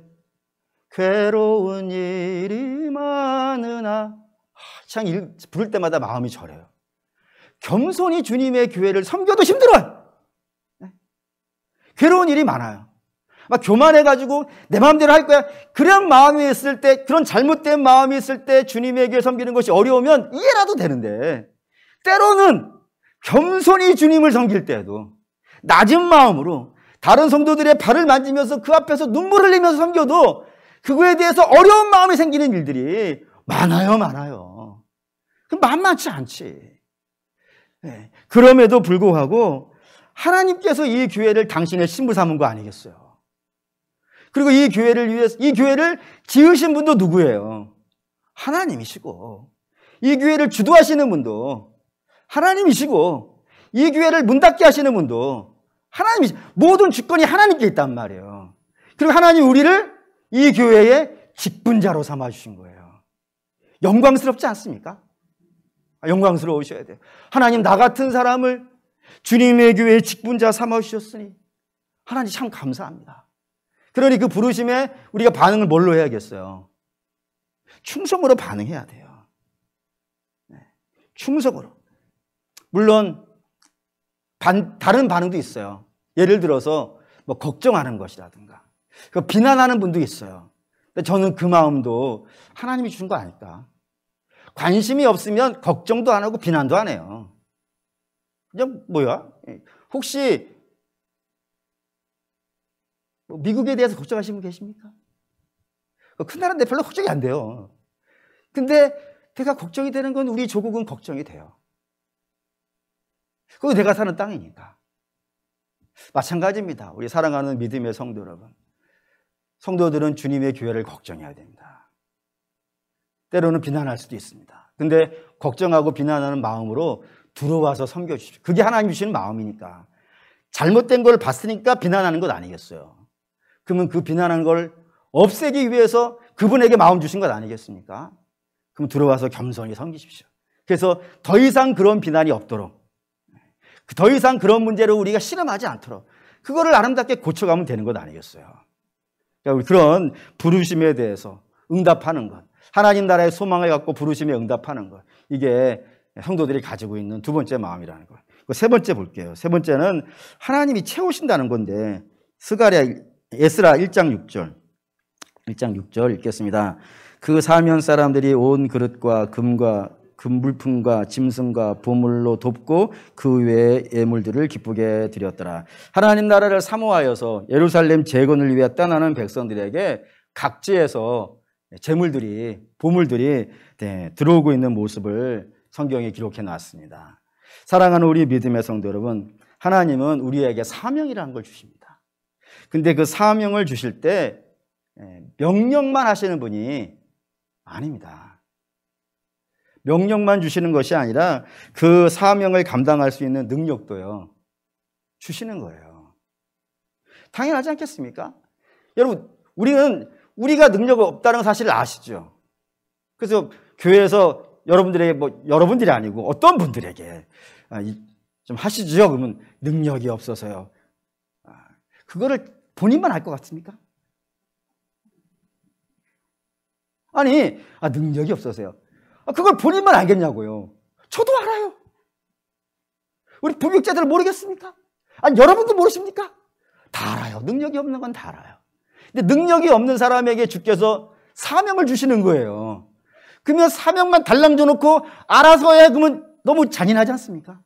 괴로운 일이 많으나 참 부를 때마다 마음이 저려요. 겸손히 주님의 교회를 섬겨도 힘들어요. 괴로운 일이 많아요. 막 교만해가지고 내 마음대로 할 거야. 그런 마음이 있을 때, 그런 잘못된 마음이 있을 때 주님의 교회 섬기는 것이 어려우면 이해라도 되는데 때로는 겸손히 주님을 섬길 때에도 낮은 마음으로 다른 성도들의 발을 만지면서 그 앞에서 눈물을 흘리면서 섬겨도 그거에 대해서 어려운 마음이 생기는 일들이 많아요. 만만치 않지. 그럼에도 불구하고 하나님께서 이 교회를 당신의 신부 삼은 거 아니겠어요? 그리고 이 교회를 위해서, 이 교회를 지으신 분도 누구예요? 하나님이시고, 이 교회를 주도하시는 분도 하나님이시고, 이 교회를 문 닫게 하시는 분도 하나님이시고, 모든 주권이 하나님께 있단 말이에요. 그리고 하나님 우리를 이 교회의 직분자로 삼아주신 거예요. 영광스럽지 않습니까? 영광스러우셔야 돼요. 하나님 나 같은 사람을 주님의 교회의 직분자 삼아주셨으니 하나님 참 감사합니다. 그러니 그 부르심에 우리가 반응을 뭘로 해야겠어요? 충성으로 반응해야 돼요. 충성으로. 물론 다른 반응도 있어요. 예를 들어서 뭐 걱정하는 것이라든가 비난하는 분도 있어요. 근데 저는 그 마음도 하나님이 주신 거 아닐까? 관심이 없으면 걱정도 안 하고 비난도 안 해요. 그냥 뭐야? 혹시 미국에 대해서 걱정하시는 분 계십니까? 큰 나라인데 별로 걱정이 안 돼요. 근데 내가 걱정이 되는 건 우리 조국은 걱정이 돼요. 그거 내가 사는 땅이니까. 마찬가지입니다. 우리 사랑하는 믿음의 성도 여러분. 성도들은 주님의 교회를 걱정해야 됩니다. 때로는 비난할 수도 있습니다. 근데 걱정하고 비난하는 마음으로 들어와서 섬겨주십시오. 그게 하나님 주시는 마음이니까. 잘못된 걸 봤으니까 비난하는 것 아니겠어요. 그러면 그 비난하는 걸 없애기 위해서 그분에게 마음 주신 것 아니겠습니까? 그럼 들어와서 겸손히 섬기십시오. 그래서 더 이상 그런 비난이 없도록, 더 이상 그런 문제를 우리가 씨름하지 않도록 그거를 아름답게 고쳐가면 되는 것 아니겠어요. 그러니까 그런 부르심에 대해서 응답하는 것, 하나님 나라의 소망을 갖고 부르심에 응답하는 것, 이게 성도들이 가지고 있는 두 번째 마음이라는 것. 세 번째 볼게요. 세 번째는 하나님이 채우신다는 건데 에스라 1장 6절 읽겠습니다. 그 사면 사람들이 온 그릇과 금물품과 짐승과 보물로 돕고 그 외의 예물들을 기쁘게 드렸더라. 하나님 나라를 사모하여서 예루살렘 재건을 위해 떠나는 백성들에게 각지에서 재물들이, 보물들이 들어오고 있는 모습을 성경에 기록해 놨습니다. 사랑하는 우리 믿음의 성도 여러분, 하나님은 우리에게 사명이라는 걸 주십니다. 근데 그 사명을 주실 때 명령만 하시는 분이 아닙니다. 명령만 주시는 것이 아니라 그 사명을 감당할 수 있는 능력도요, 주시는 거예요. 당연하지 않겠습니까? 여러분, 우리가 능력이 없다는 사실을 아시죠? 그래서 교회에서 여러분들에게, 여러분들이 아니고 어떤 분들에게 좀 하시죠? 그러면 능력이 없어서요. 그거를 본인만 알 것 같습니까? 아니, 능력이 없어서요. 그걸 본인만 알겠냐고요. 저도 알아요. 우리 부교육자들 모르겠습니까? 아니, 여러분도 모르십니까? 다 알아요. 능력이 없는 건 다 알아요. 근데 능력이 없는 사람에게 주께서 사명을 주시는 거예요. 그러면 사명만 달랑 줘놓고 알아서 해, 그러면 너무 잔인하지 않습니까?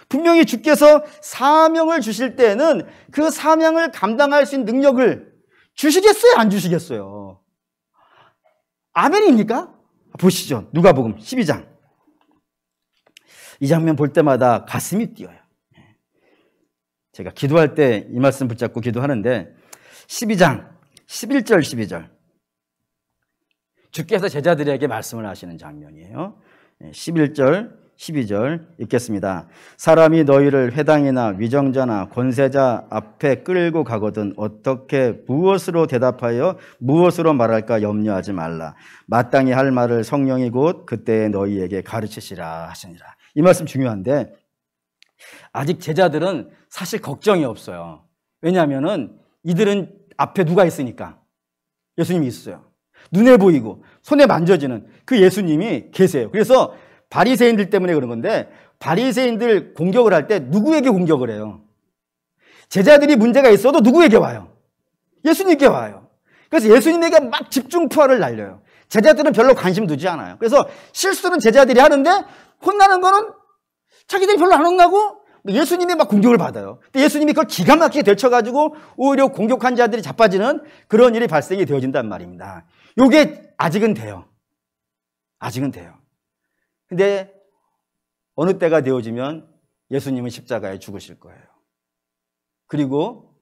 분명히 주께서 사명을 주실 때는 그 사명을 감당할 수 있는 능력을 주시겠어요? 안 주시겠어요? 아멘입니까? 보시죠. 누가복음 12장. 이 장면 볼 때마다 가슴이 뛰어요. 제가 기도할 때 이 말씀 붙잡고 기도하는데 12장 11절 12절 주께서 제자들에게 말씀을 하시는 장면이에요. 11절 12절 읽겠습니다. 사람이 너희를 회당이나 위정자나 권세자 앞에 끌고 가거든 어떻게 무엇으로 대답하여 무엇으로 말할까 염려하지 말라. 마땅히 할 말을 성령이 곧 그때 너희에게 가르치시라 하시니라. 이 말씀 중요한데 아직 제자들은 사실 걱정이 없어요. 왜냐하면은 이들은 앞에 누가 있으니까 예수님이 있어요. 눈에 보이고 손에 만져지는 그 예수님이 계세요. 그래서 바리새인들 때문에 그런 건데 바리새인들 공격을 할 때 누구에게 공격을 해요? 제자들이 문제가 있어도 누구에게 와요? 예수님께 와요. 그래서 예수님에게 막 집중 투하를 날려요. 제자들은 별로 관심 두지 않아요. 그래서 실수는 제자들이 하는데 혼나는 거는 자기들이 별로 안 혼나고 예수님이 막 공격을 받아요. 근데 예수님이 그걸 기가 막히게 되쳐가지고 오히려 공격한 자들이 자빠지는 그런 일이 발생이 되어진단 말입니다. 이게 아직은 돼요. 아직은 돼요. 근데 어느 때가 되어지면 예수님은 십자가에 죽으실 거예요. 그리고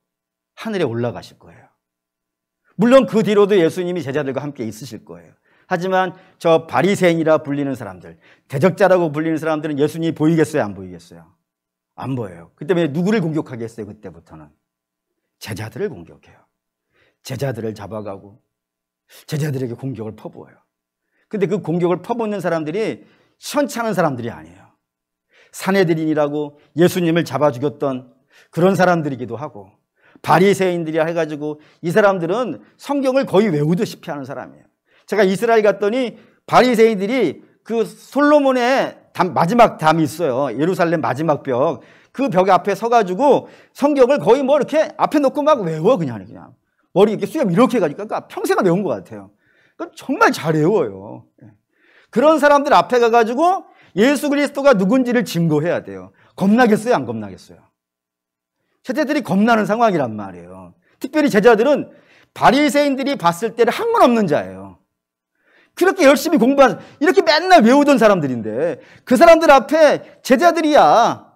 하늘에 올라가실 거예요. 물론 그 뒤로도 예수님이 제자들과 함께 있으실 거예요. 하지만 저 바리새인이라 불리는 사람들, 대적자라고 불리는 사람들은 예수님이 보이겠어요? 안 보이겠어요? 안 보여요. 그 때문에 누구를 공격하겠어요? 그때부터는 제자들을 공격해요. 제자들을 잡아가고 제자들에게 공격을 퍼부어요. 근데 그 공격을 퍼붓는 사람들이 시원찮은 사람들이 아니에요. 사내들인이라고 예수님을 잡아 죽였던 그런 사람들이기도 하고 바리새인들이라 해가지고 이 사람들은 성경을 거의 외우듯이 하는 사람이에요. 제가 이스라엘 갔더니 바리새인들이 그 솔로몬의 마지막 담이 있어요. 예루살렘 마지막 벽. 그 벽 앞에 서가지고 성경을 거의 이렇게 앞에 놓고 막 외워 그냥. 머리 이렇게 수염 이렇게 해가지고 그러니까 평생을 외운 것 같아요. 정말 잘 외워요. 그런 사람들 앞에 가가지고 예수 그리스도가 누군지를 증거해야 돼요. 겁나겠어요? 안 겁나겠어요? 제자들이 겁나는 상황이란 말이에요. 특별히 제자들은 바리새인들이 봤을 때는 학문 없는 자예요. 그렇게 열심히 공부한, 이렇게 맨날 외우던 사람들인데 그 사람들 앞에 제자들이야.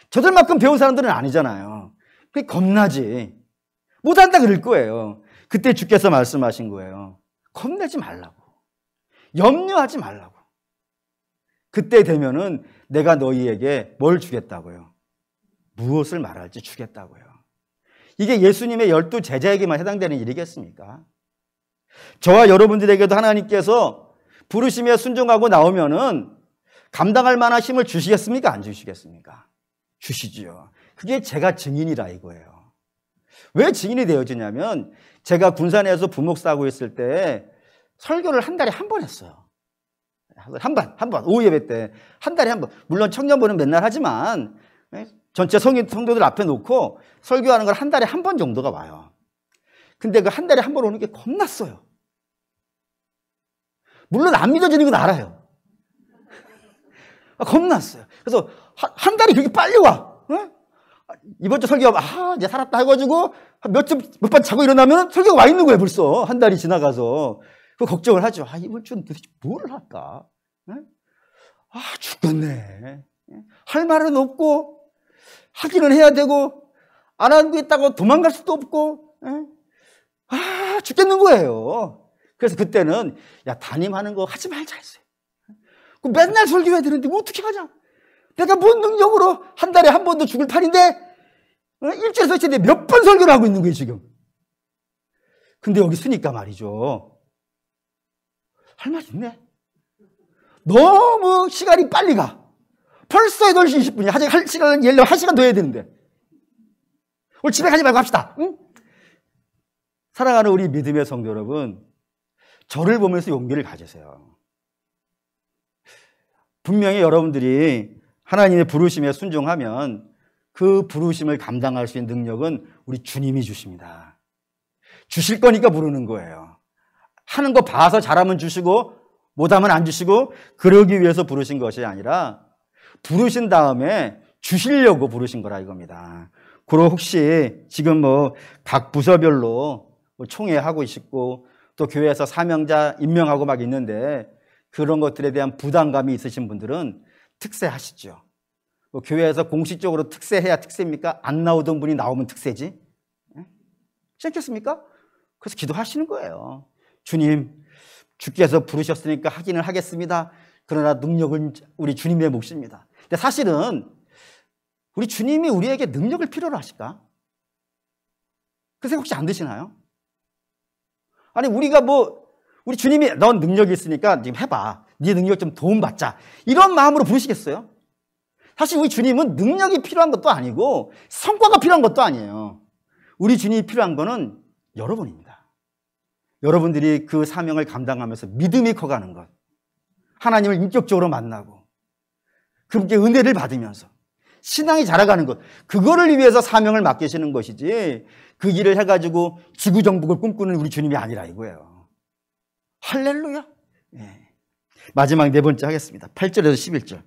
저들만큼 배운 사람들은 아니잖아요. 그게 겁나지. 못한다 그럴 거예요. 그때 주께서 말씀하신 거예요. 겁내지 말라고. 염려하지 말라고. 그때 되면은 내가 너희에게 뭘 주겠다고요? 무엇을 말할지 주겠다고요. 이게 예수님의 12 제자에게만 해당되는 일이겠습니까? 저와 여러분들에게도 하나님께서 부르심에 순종하고 나오면은 감당할 만한 힘을 주시겠습니까? 안 주시겠습니까? 주시지요. 그게 제가 증인이라 이거예요. 왜 증인이 되어지냐면 제가 군산에서 부목사하고 있을 때 설교를 한 달에 한 번 했어요. 한 번. 오후 예배 때 한 달에 한 번. 물론 청년부는 맨날 하지만 전체 성도들 앞에 놓고 설교하는 걸 한 달에 한 번 정도가 와요. 근데 그 한 달에 한 번 오는 게 겁났어요. 물론 안 믿어지는 건 알아요. 겁났어요. 그래서 한 달이 그렇게 빨리 와. 이번 주 설교가 이제 살았다 해가지고 몇 번 자고 일어나면 설교가 와 있는 거예요. 벌써 한 달이 지나가서. 그 걱정을 하죠. 이번 주는 도대체 뭘 할까? 죽겠네. 할 말은 없고 하기는 해야 되고 안 하고 있다고 도망갈 수도 없고, 죽겠는 거예요. 그래서 그때는, 야, 담임하는 거 하지 말자 했어요. 맨날 설교해야 되는데 뭐 어떻게 하냐? 내가 뭔 능력으로 한 달에 한 번도 죽을 판인데, 일주일에 설치인데 몇 번 설교를 하고 있는 거예요, 지금. 근데 여기 쓰니까 말이죠. 할 말 있네. 너무 시간이 빨리 가. 벌써 8시 20분이야. 할 시간, 예를 들면 1시간 더 해야 되는데. 오늘 집에 가지 말고 합시다. 응? 사랑하는 우리 믿음의 성도 여러분, 저를 보면서 용기를 가지세요. 분명히 여러분들이 하나님의 부르심에 순종하면 그 부르심을 감당할 수 있는 능력은 우리 주님이 주십니다. 주실 거니까 부르는 거예요. 하는 거 봐서 잘하면 주시고 못하면 안 주시고 그러기 위해서 부르신 것이 아니라 부르신 다음에 주시려고 부르신 거라 이겁니다. 그리고 혹시 지금 각 부서별로 총회하고 있고 또 교회에서 사명자 임명하고 막 있는데 그런 것들에 대한 부담감이 있으신 분들은 특세하시죠. 교회에서 공식적으로 특세해야 특세입니까? 안 나오던 분이 나오면 특세지? 시작했습니까? 그래서 기도하시는 거예요. 주님, 주께서 부르셨으니까 하기는 하겠습니다. 그러나 능력은 우리 주님의 몫입니다. 근데 사실은 우리 주님이 우리에게 능력을 필요로 하실까? 그 생각 혹시 안 드시나요? 아니 우리가 우리 주님이 넌 능력이 있으니까 지금 해봐. 네 능력 좀 도움받자. 이런 마음으로 부르시겠어요? 사실 우리 주님은 능력이 필요한 것도 아니고 성과가 필요한 것도 아니에요. 우리 주님이 필요한 거는 여러분입니다. 여러분들이 그 사명을 감당하면서 믿음이 커가는 것, 하나님을 인격적으로 만나고 그분께 은혜를 받으면서 신앙이 자라가는 것, 그거를 위해서 사명을 맡기시는 것이지 그 일을 해가지고 지구정복을 꿈꾸는 우리 주님이 아니라 이거예요. 할렐루야. 네. 마지막 4번째 하겠습니다. 8절에서 11절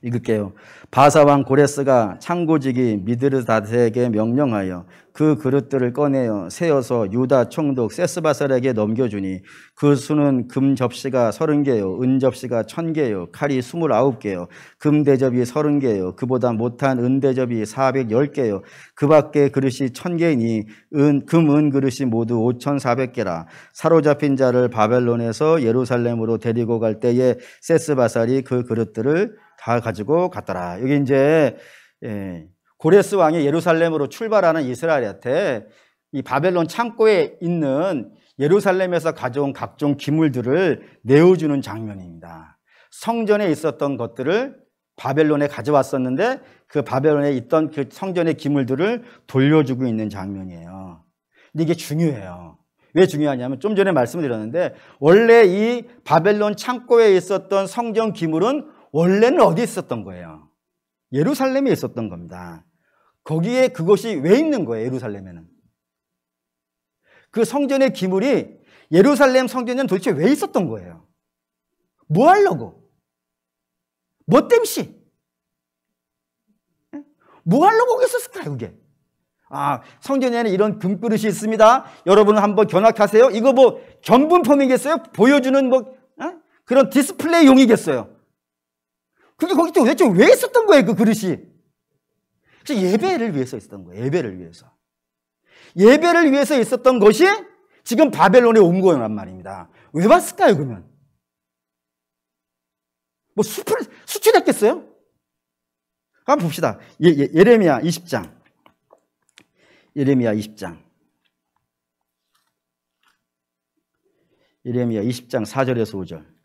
읽을게요. 바사왕 고레스가 창고지기 미드르닷에게 명령하여 그 그릇들을 꺼내어 세어서 유다 총독 세스바살에게 넘겨주니 그 수는 금 접시가 30개요 은 접시가 1000개요 칼이 29개요 금 대접이 30개요 그보다 못한 은 대접이 410개요 그 밖에 그릇이 1000개이니 금 은 그릇이 모두 5400개라. 사로잡힌 자를 바벨론에서 예루살렘으로 데리고 갈 때에 세스바살이 그 그릇들을 다 가지고 갔더라. 여기 이제 고레스 왕이 예루살렘으로 출발하는 이스라엘한테 이 바벨론 창고에 있는 예루살렘에서 가져온 각종 기물들을 내어주는 장면입니다. 성전에 있었던 것들을 바벨론에 가져왔었는데 그 바벨론에 있던 그 성전의 기물들을 돌려주고 있는 장면이에요. 근데 이게 중요해요. 왜 중요하냐면 좀 전에 말씀드렸는데 원래 이 바벨론 창고에 있었던 성전 기물은 원래는 어디에 있었던 거예요? 예루살렘에 있었던 겁니다. 거기에 그것이 왜 있는 거예요? 예루살렘에는. 그 성전의 기물이 예루살렘 성전에는 도대체 왜 있었던 거예요? 뭐 하려고? 뭐 땜시? 뭐 하려고 거기 있었을까요? 그게? 성전에는 이런 금그릇이 있습니다. 여러분 한번 견학하세요. 이거 견분품이겠어요? 보여주는 그런 디스플레이용이겠어요? 그게 거기 도대체 왜 있었던 거예요, 그 그릇이? 예배를 위해서 있었던 거예요, 예배를 위해서. 예배를 위해서 있었던 것이 지금 바벨론에 온 거란 말입니다. 왜 왔을까요, 그러면? 수출했겠어요? 한번 봅시다. 예레미야 20장. 예레미야 20장. 예레미야 20장 4절에서 5절.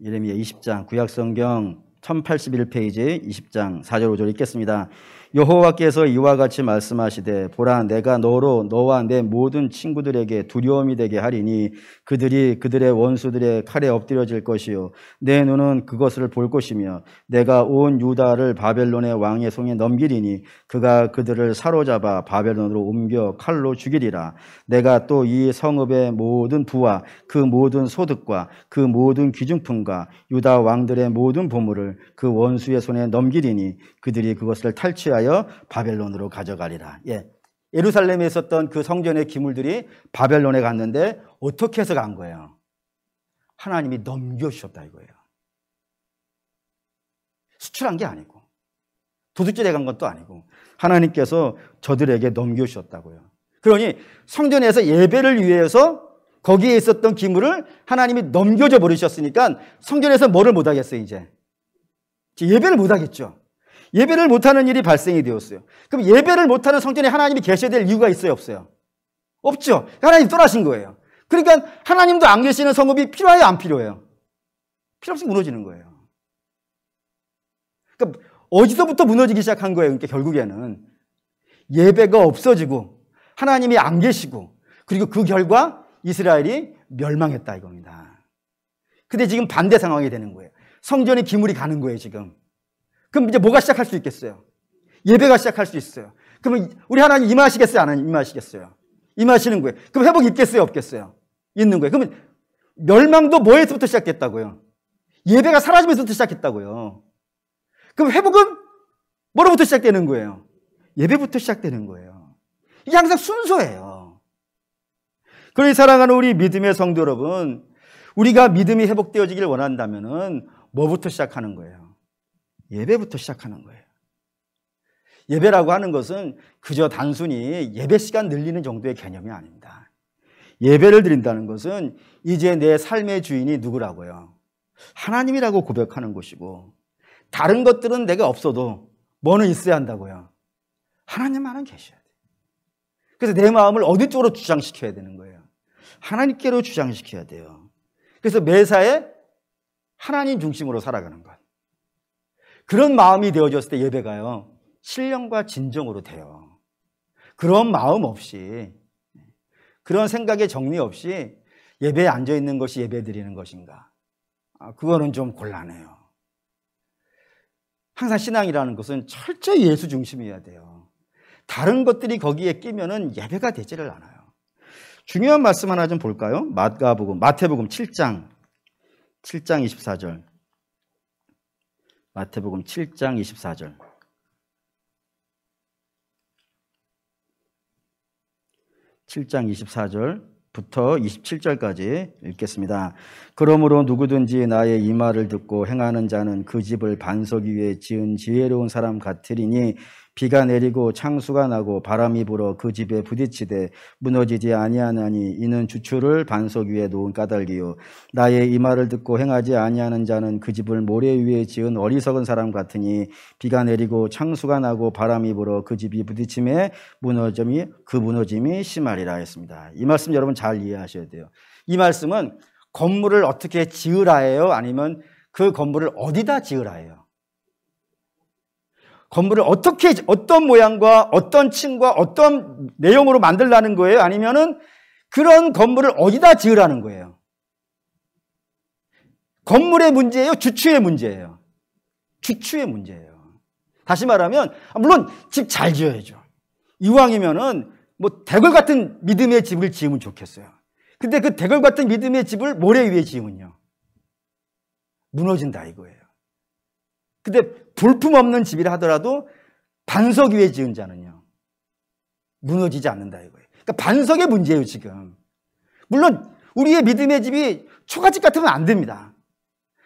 예레미야 20장 구약성경 1081페이지 20장 4절 5절 읽겠습니다. 여호와께서 이와 같이 말씀하시되 보라 내가 너로 너와 내 모든 친구들에게 두려움이 되게 하리니 그들이 그들의 원수들의 칼에 엎드려질 것이요 내 눈은 그것을 볼 것이며 내가 온 유다를 바벨론의 왕의 손에 넘기리니 그가 그들을 사로잡아 바벨론으로 옮겨 칼로 죽이리라. 내가 또 이 성읍의 모든 부와 그 모든 소득과 그 모든 귀중품과 유다 왕들의 모든 보물을 그 원수의 손에 넘기리니 그들이 그것을 탈취하여 바벨론으로 가져가리라. 예루살렘에 있었던 그 성전의 기물들이 바벨론에 갔는데 어떻게 해서 간 거예요? 하나님이 넘겨주셨다 이거예요. 수출한 게 아니고 도둑질해 간 것도 아니고 하나님께서 저들에게 넘겨주셨다고요. 그러니 성전에서 예배를 위해서 거기에 있었던 기물을 하나님이 넘겨줘 버리셨으니까 성전에서 뭐를 못하겠어요 이제? 예배를 못하겠죠. 예배를 못하는 일이 발생이 되었어요. 그럼 예배를 못하는 성전에 하나님이 계셔야 될 이유가 있어요 없어요? 없죠. 하나님 떠나신 거예요. 그러니까 하나님도 안 계시는 성읍이 필요해요 안 필요해요? 필요 없이 무너지는 거예요. 그러니까 어디서부터 무너지기 시작한 거예요? 그러니까 결국에는 예배가 없어지고 하나님이 안 계시고 그리고 그 결과 이스라엘이 멸망했다 이겁니다. 근데 지금 반대 상황이 되는 거예요. 성전에 기물이 가는 거예요 지금. 그럼 이제 뭐가 시작할 수 있겠어요? 예배가 시작할 수 있어요. 그러면 우리 하나님 임하시겠어요? 안 임하시겠어요? 임하시는 거예요. 그럼 회복 있겠어요? 없겠어요? 있는 거예요. 그러면 멸망도 뭐에서부터 시작됐다고요? 예배가 사라지면서부터 시작했다고요. 그럼 회복은 뭐로부터 시작되는 거예요? 예배부터 시작되는 거예요. 이게 항상 순서예요. 그러니 사랑하는 우리 믿음의 성도 여러분, 우리가 믿음이 회복되어지길 원한다면은 뭐부터 시작하는 거예요? 예배부터 시작하는 거예요. 예배라고 하는 것은 그저 단순히 예배 시간 늘리는 정도의 개념이 아닙니다. 예배를 드린다는 것은 이제 내 삶의 주인이 누구라고요? 하나님이라고 고백하는 것이고 다른 것들은 내가 없어도 뭐는 있어야 한다고요? 하나님만은 계셔야 돼요. 그래서 내 마음을 어디 쪽으로 주장시켜야 되는 거예요? 하나님께로 주장시켜야 돼요. 그래서 매사에 하나님 중심으로 살아가는 것. 그런 마음이 되어졌을 때 예배가요 신령과 진정으로 돼요. 그런 마음 없이 그런 생각의 정리 없이 예배에 앉아있는 것이 예배 드리는 것인가? 그거는 좀 곤란해요. 항상 신앙이라는 것은 철저히 예수 중심이어야 돼요. 다른 것들이 거기에 끼면은 예배가 되지를 않아요. 중요한 말씀 하나 좀 볼까요? 마태복음 7장 24절. 마태복음 7장 24절. 7장 24절부터 27절까지 읽겠습니다. 그러므로 누구든지 나의 이 말을 듣고 행하는 자는 그 집을 반석 위에 지은 지혜로운 사람 같으리니 비가 내리고 창수가 나고 바람이 불어 그 집에 부딪히되 무너지지 아니하나니 이는 주추를 반석 위에 놓은 까닭이요 나의 이 말을 듣고 행하지 아니하는 자는 그 집을 모래 위에 지은 어리석은 사람 같으니 비가 내리고 창수가 나고 바람이 불어 그 집이 부딪힘에 무너짐이 심하리라 했습니다. 이 말씀 여러분 잘 이해하셔야 돼요. 이 말씀은 건물을 어떻게 지으라예요? 아니면 그 건물을 어디다 지으라예요? 건물을 어떻게, 어떤 모양과 어떤 층과 어떤 내용으로 만들라는 거예요? 아니면은 그런 건물을 어디다 지으라는 거예요? 건물의 문제예요? 주추의 문제예요? 주추의 문제예요. 다시 말하면, 물론 집 잘 지어야죠. 이왕이면은 뭐 대궐 같은 믿음의 집을 지으면 좋겠어요. 근데 그 대궐 같은 믿음의 집을 모래 위에 지으면요 무너진다 이거예요. 근데 볼품없는 집이라 하더라도 반석 위에 지은 자는요 무너지지 않는다 이거예요. 그러니까 반석의 문제예요 지금. 물론 우리의 믿음의 집이 초가집 같으면 안 됩니다.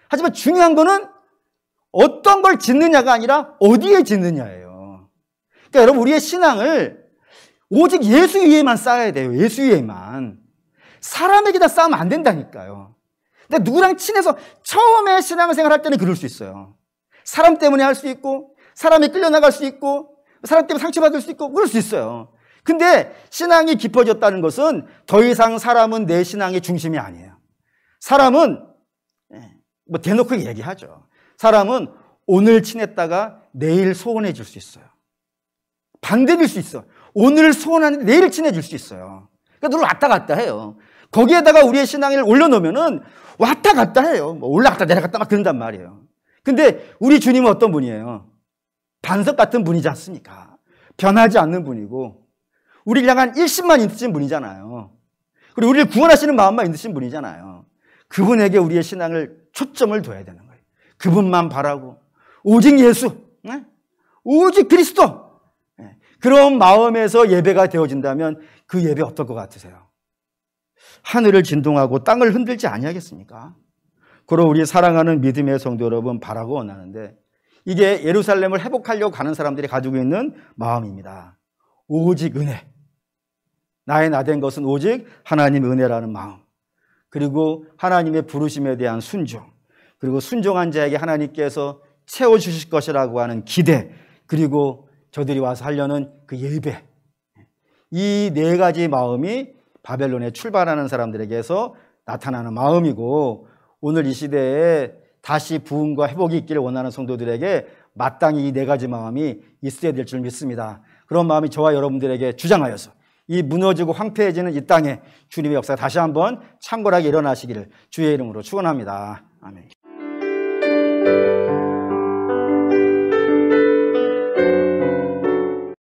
하지만 중요한 거는 어떤 걸 짓느냐가 아니라 어디에 짓느냐예요. 그러니까 여러분 우리의 신앙을 오직 예수 위에만 쌓아야 돼요. 예수 위에만. 사람에게다 쌓으면 안 된다니까요. 근데 누구랑 친해서 처음에 신앙생활 할 때는 그럴 수 있어요. 사람 때문에 할 수 있고 사람이 끌려나갈 수 있고 사람 때문에 상처받을 수 있고 그럴 수 있어요. 근데 신앙이 깊어졌다는 것은 더 이상 사람은 내 신앙의 중심이 아니에요. 사람은 뭐 대놓고 얘기하죠. 사람은 오늘 친했다가 내일 소원해질 수 있어요. 반대일 수 있어. 오늘 소원하는데 내일 친해질 수 있어요. 그러니까 늘 왔다 갔다 해요. 거기에다가 우리의 신앙을 올려놓으면은 왔다 갔다 해요. 뭐 올라갔다 내려갔다 막 그런단 말이에요. 근데 우리 주님은 어떤 분이에요? 반석 같은 분이지 않습니까? 변하지 않는 분이고 우리를 향한 일심만 있으신 분이잖아요. 그리고 우리를 구원하시는 마음만 있으신 분이잖아요. 그분에게 우리의 신앙을 초점을 둬야 되는 거예요. 그분만 바라고 오직 예수, 오직 그리스도 그런 마음에서 예배가 되어진다면 그 예배 어떨 것 같으세요? 하늘을 진동하고 땅을 흔들지 아니하겠습니까? 그로 우리 사랑하는 믿음의 성도 여러분 바라고 원하는데 이게 예루살렘을 회복하려고 가는 사람들이 가지고 있는 마음입니다. 오직 은혜. 나의 나된 것은 오직 하나님의 은혜라는 마음. 그리고 하나님의 부르심에 대한 순종. 그리고 순종한 자에게 하나님께서 채워주실 것이라고 하는 기대. 그리고 저들이 와서 하려는 그 예배. 이 네 가지 마음이 바벨론에 출발하는 사람들에게서 나타나는 마음이고 오늘 이 시대에 다시 부흥과 회복이 있기를 원하는 성도들에게 마땅히 이 네 가지 마음이 있어야 될 줄 믿습니다. 그런 마음이 저와 여러분들에게 주장하여서 이 무너지고 황폐해지는 이 땅에 주님의 역사가 다시 한번 창궐하게 일어나시기를 주의 이름으로 축원합니다. 아멘.